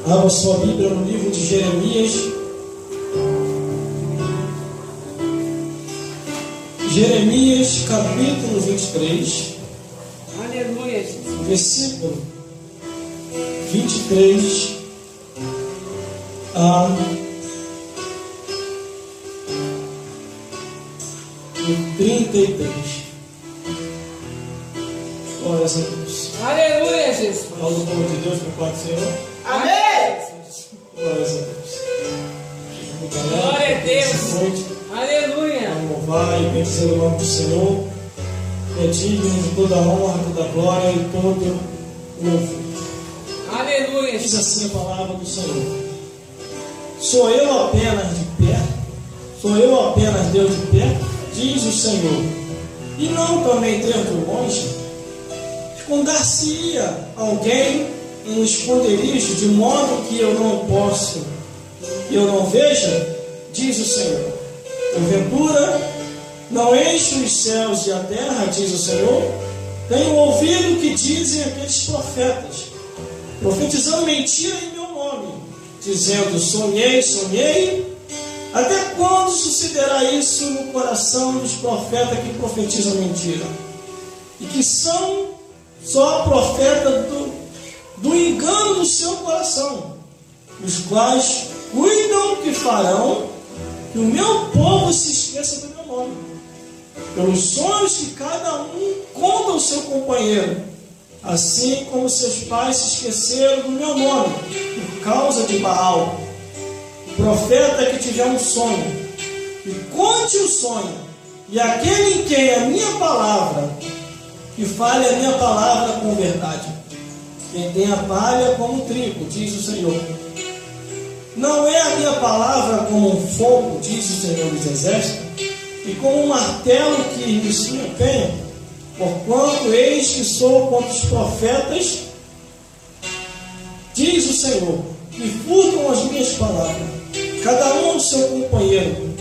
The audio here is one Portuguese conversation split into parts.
Abra sua Bíblia no livro de Jeremias. Jeremias, capítulo 23. Aleluia. Versículo 23 a 33. Glória a Deus. Aleluia, Jesus. Fala do povo de Deus com o Pai do Senhor. Amém. Glória a Deus. Glória a Deus. Noite, Aleluia. vamos louvar e bendizer o nome do Senhor. É digno de toda a honra, toda a glória e todo o louvor. Aleluia. Diz assim a palavra do Senhor: Sou eu apenas de pé? Sou eu apenas Deus de pé? Diz o Senhor. E não também Deus de longe? Escondar-se-ia alguém em um esconderijo, de modo que eu não posso, que eu não veja? Diz o Senhor. Porventura, não encho os céus e a terra, diz o Senhor? Tenho ouvido o que dizem aqueles profetas, profetizando mentira em meu nome, dizendo: sonhei, sonhei. Até quando sucederá isso no coração dos profetas que profetizam mentira? E que são só profetas do engano do seu coração, os quais cuidam que farão que o meu povo se esqueça do meu nome, pelos sonhos que cada um conta ao seu companheiro, assim como seus pais se esqueceram do meu nome, por causa de Baal. O profeta que tiver um sonho, e conte o sonho, e aquele em quem a minha palavra, que fale a minha palavra com verdade. Quem tem a palha como trigo, diz o Senhor. Não é a minha palavra como um fogo, diz o Senhor dos Exércitos, e como um martelo que me se empenha, porquanto eis que sou contra os profetas, diz o Senhor, que furtam as minhas palavras, cada um ao seu companheiro.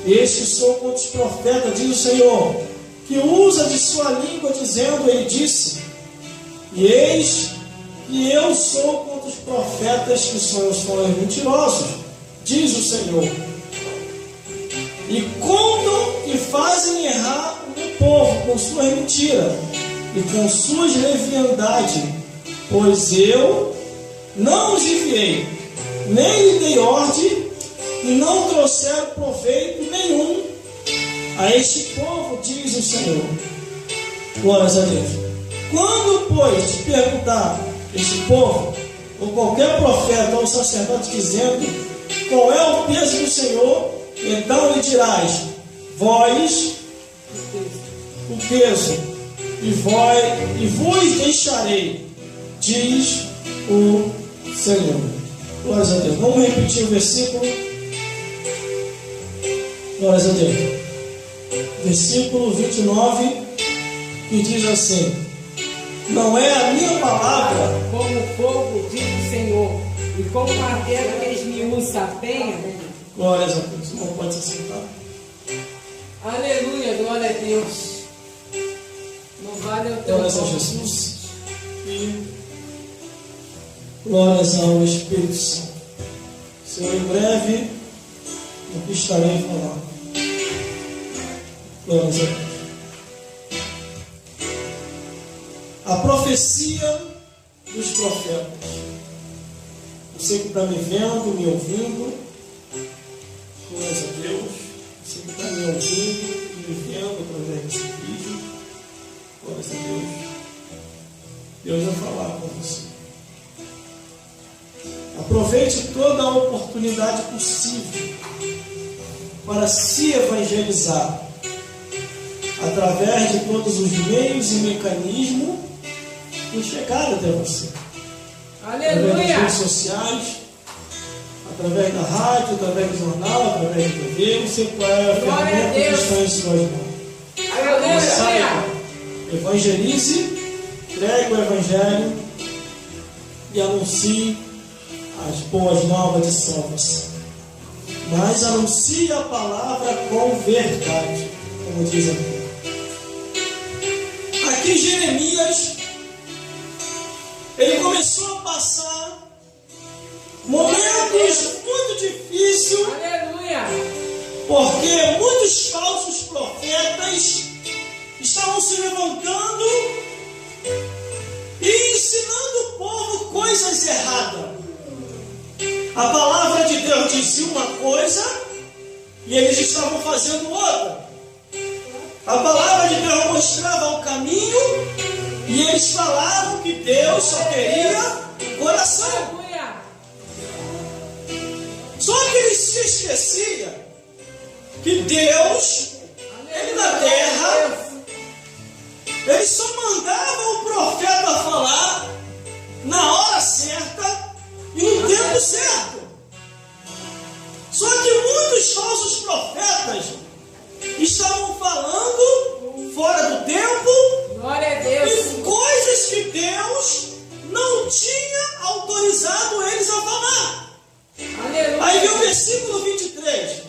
Eis que sou contra os profetas, diz o Senhor, que usa de sua língua, dizendo, ele disse, e eis que eu sou contra os profetas que são os sonhos mentirosos, diz o Senhor. E contam e fazem errar o meu povo com suas mentiras e com suas leviandades, pois eu não os enviei, nem lhe dei ordem, e não trouxeram proveito nenhum a este povo, diz o Senhor. Glórias a Deus. Quando, pois, te perguntar este povo, ou qualquer profeta ou sacerdote dizendo qual é o peso do Senhor, então lhe dirás: vós o peso, e vos deixarei, diz o Senhor. Glórias a Deus. Vamos repetir o versículo. Glórias a Deus. Versículo 29, que diz assim: não é a minha palavra Como fogo, diz o Senhor, e como martelo que eles me sapeiam. Glórias a Deus. Não pode se sentar. Aleluia, glória a Deus. Louvado é o teu Glórias a nome. Jesus. E glórias ao Espírito Santo. Senhor, em breve o que estarei falando. Glórias a Deus. A profecia dos profetas. Você que está me vendo, me ouvindo, glórias a Deus. Você que está me ouvindo e me vendo através desse vídeo, glórias a Deus. Deus vai falar com você. Aproveite toda a oportunidade possível para se evangelizar através de todos os meios e mecanismos que chegaram até você. Através das Aleluia. redes sociais, através da rádio, através do jornal, através da TV. Você qual é a Glória a ferramenta que Deus. está em suas mãos. Aleluia. Saia, evangelize, pregue o Evangelho e anuncie as boas novas de salvação. Mas anuncie a palavra com verdade, como diz aqui. Aqui Jeremias, ele começou a passar Deus, muito difícil. Aleluia. Porque muitos falsos profetas estavam se levantando e ensinando o povo coisas erradas. A palavra de Deus dizia uma coisa e eles estavam fazendo outra. A palavra de Deus mostrava o caminho e eles falavam que Deus só queria coração. Aleluia. Só que eles se esqueciam que Deus, Ele na terra, Ele só mandava o profeta falar na hora certa e no tempo certo. Só que muitos falsos profetas estavam falando fora do tempo. Glória a Deus. E coisas que Deus não tinha autorizado eles a falar. Aleluia. Aí vem o versículo 23.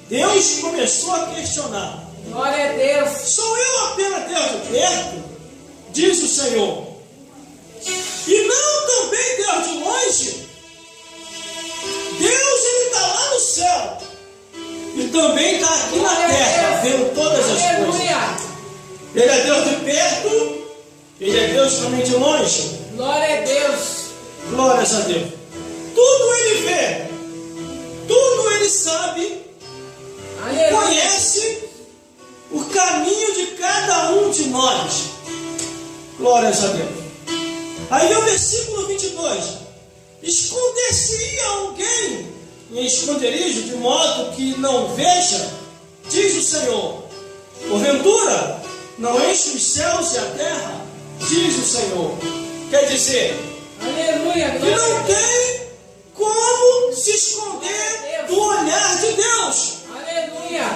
Deus começou a questionar. Glória a Deus. Sou eu apenas Deus de perto? Diz o Senhor. E não também Deus de longe? Deus, Ele está lá no céu. E também está aqui na terra, vendo todas as coisas. Aleluia. Ele é Deus de perto, Ele é Deus também de longe. Glória a Deus. Glórias a Deus. Tudo Ele vê, tudo Ele sabe, Aleluia. conhece o caminho de cada um de nós. Glórias a Deus. Aí vem o versículo 22. Esconder-se-ia alguém em esconderijo, de modo que não veja, diz o Senhor. Porventura, não enche os céus e a terra, diz o Senhor. Quer dizer, Aleluia. que Glória a não Deus. tem como se esconder do olhar de Deus. Aleluia.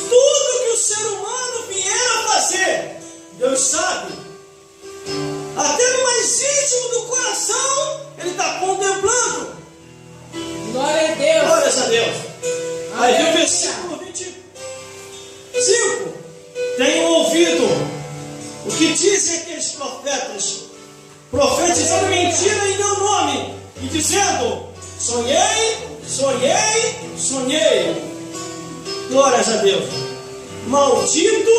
Tudo que o ser humano vier a fazer, Deus sabe. Até no mais íntimo do coração, Ele está contemplando. Glória a Deus. Glórias a Deus. Aí vem o Aleluia. versículo 25. Tenho ouvido o que dizem aqueles profetas, profetizando mentira em meu nome, e dizendo: sonhei, sonhei, sonhei. Glórias a Deus. Maldito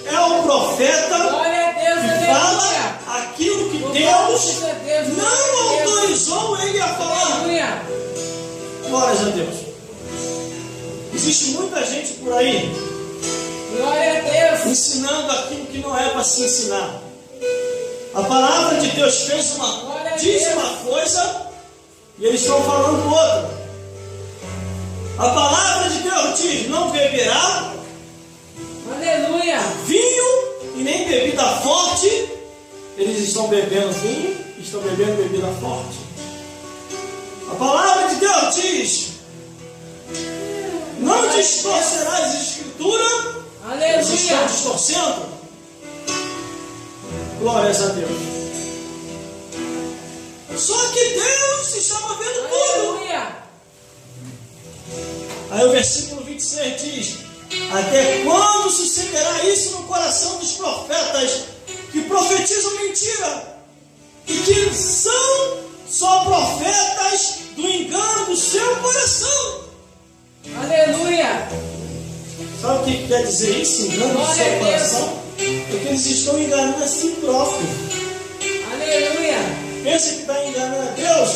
é o profeta Glória a Deus. que Aleluia. fala aquilo que Deus não autorizou ele a falar. Aleluia. Glórias a Deus. Existe muita gente por aí Glória a Deus. ensinando aquilo que não é para se ensinar. A palavra de Deus diz uma coisa e eles estão falando outra. A palavra de Deus diz: não beberá Aleluia. vinho e nem bebida forte. Eles estão bebendo vinho e estão bebendo bebida forte. A palavra de Deus diz: não distorcerás a escritura. Eles estão Aleluia. distorcendo. Glórias a Deus. Só que Deus estava vendo tudo. Aleluia. Aí o versículo 26 diz: até quando sucederá isso no coração dos profetas que profetizam mentira e que são só profetas do engano do seu coração? Aleluia. Sabe o que quer dizer isso? Engano do Glória seu a Deus. coração? Porque eles estão enganando a si próprios. Aleluia. Pensa que está enganando a Deus?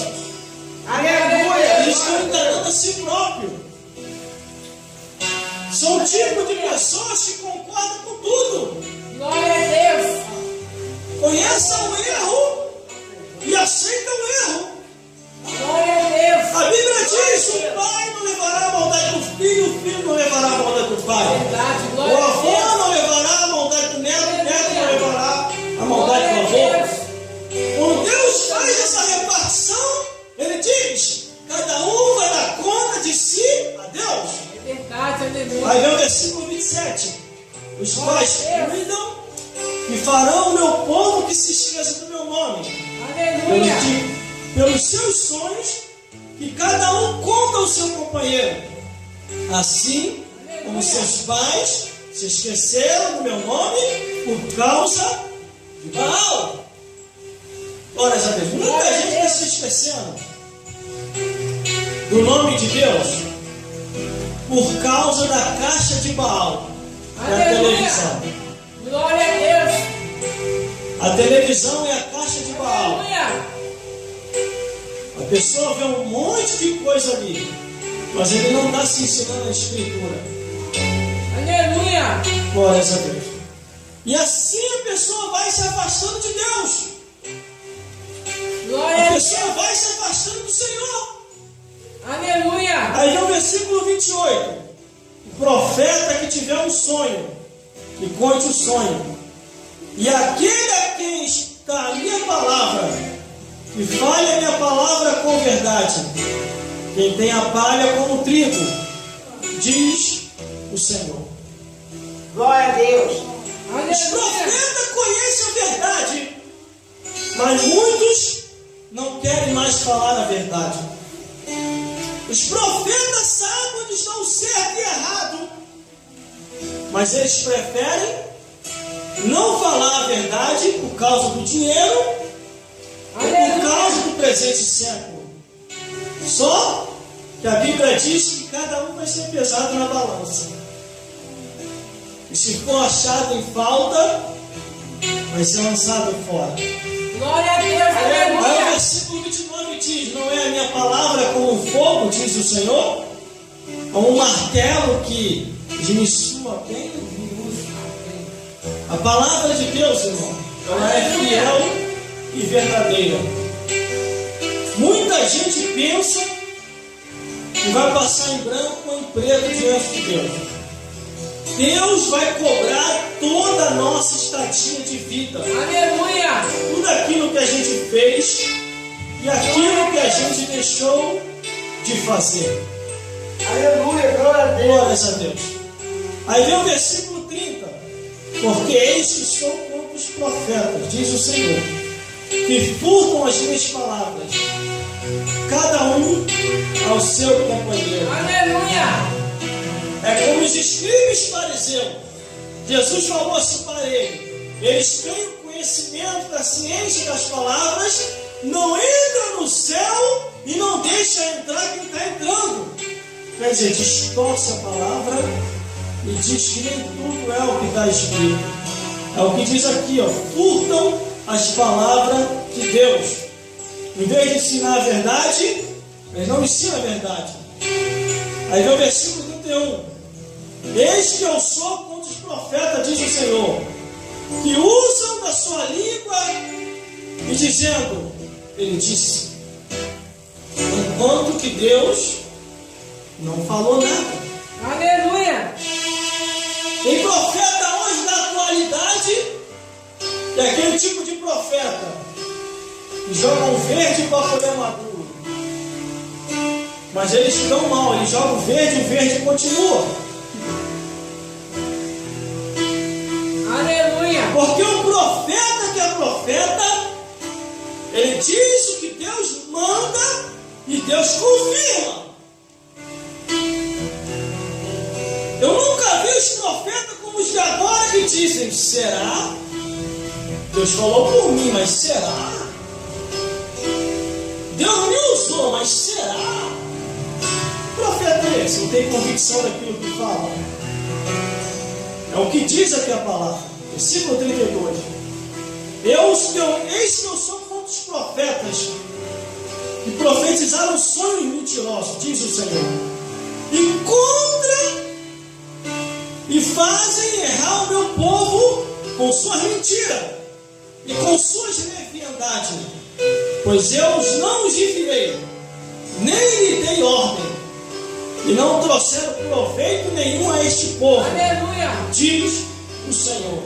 Aleluia. Eles estão enganando a si próprios. São um tipo de pessoas que concordam com tudo. Glória a Deus. Conheçam o erro e aceitam o erro. Glória a Deus. A Bíblia diz: o pai não levará a maldade do filho, o filho não levará a maldade do pai. Verdade. O Glória a avô Deus. não levará a maldade do neto, o neto não levará a maldade do avô. Quando Deus faz essa repartição, Ele diz: cada um vai dar conta de si a Deus. Verdade. Aleluia. Aí vem o versículo 27. Os quais cuidam e farão o meu povo que se esqueça do meu nome. Aleluia. Pelos seus sonhos, que cada um conta ao seu companheiro. Assim como seus pais se esqueceram do meu nome por causa de Baal. Glórias a Deus. Muita gente está se esquecendo do nome de Deus por causa da caixa de Baal, da televisão. Glória a Deus. A televisão é a caixa de Baal. Aleluia. A pessoa vê um monte de coisa ali, mas ele não está se ensinando a Escritura. Aleluia. Glórias a Deus. E assim a pessoa vai se afastando de Deus. Glória A a pessoa Deus. vai se afastando do Senhor. Aleluia. Aí vem o versículo 28. O profeta que tiver um sonho, que conte o sonho. E aquele a quem está a minha palavra, que fale a minha palavra com verdade. Quem tem a palha como trigo, diz o Senhor. Glória a Deus. Os Aleluia. profetas conhecem a verdade, mas muitos não querem mais falar a verdade. Os profetas sabem onde está o certo e errado, mas eles preferem não falar a verdade por causa do dinheiro ou por causa do presente século. Só que a Bíblia diz que cada um vai ser pesado na balança. E se for achado em falta, vai ser lançado fora. Glória a Deus. Aí o Aleluia. versículo 29 diz: não é a minha palavra como fogo, diz o Senhor, ou um martelo que esmiçua bem o vinho. A palavra de Deus, irmão, ela é fiel e verdadeira. Muita gente pensa que vai passar em branco ou em preto diante de Deus. Deus vai cobrar toda a nossa estadia de vida. Aleluia. Tudo aquilo que a gente fez e aquilo que a gente deixou de fazer. Aleluia. Glória a Deus. Glórias a Deus. Aí vem o versículo 30. Porque eis que sou contra os profetas, diz o Senhor, que furtam as minhas palavras, cada um ao seu companheiro. Aleluia. É como os escribas e fariseus. Jesus falou assim para ele: eles têm o conhecimento da ciência das palavras, não entram no céu e não deixam entrar quem está entrando. Quer dizer, distorce a palavra e diz que nem tudo é o que está escrito. É o que diz aqui, ó: furtam as palavras de Deus. Em vez de ensinar a verdade, eles não ensinam a verdade. Aí vem o versículo 31. Eis que eu sou contra os profetas, diz o Senhor, que usam da sua língua e dizendo, ele disse, enquanto que Deus não falou nada. Aleluia. Tem profeta hoje da atualidade, que é aquele tipo de profeta que joga um verde para poder maduro. Mas eles se dão mal, eles jogam verde e o verde continua. Aleluia. Porque o profeta que é profeta, ele diz o que Deus manda e Deus confirma. Eu nunca vi os profetas como os de agora que dizem, será? Deus falou por mim, mas será? Deus me usou, mas será? Que profeta é esse? Não tem convicção daquilo que fala. É o que diz aqui a palavra. Versículo 32. Eis que eu sou contra os profetas que profetizaram sonhos mentirosos, diz o Senhor. E fazem errar o meu povo com suas mentiras e com suas leviandades. Pois eu não os enviei, nem lhe dei ordem, e não trouxeram proveito nenhum a este povo, Aleluia. diz o Senhor.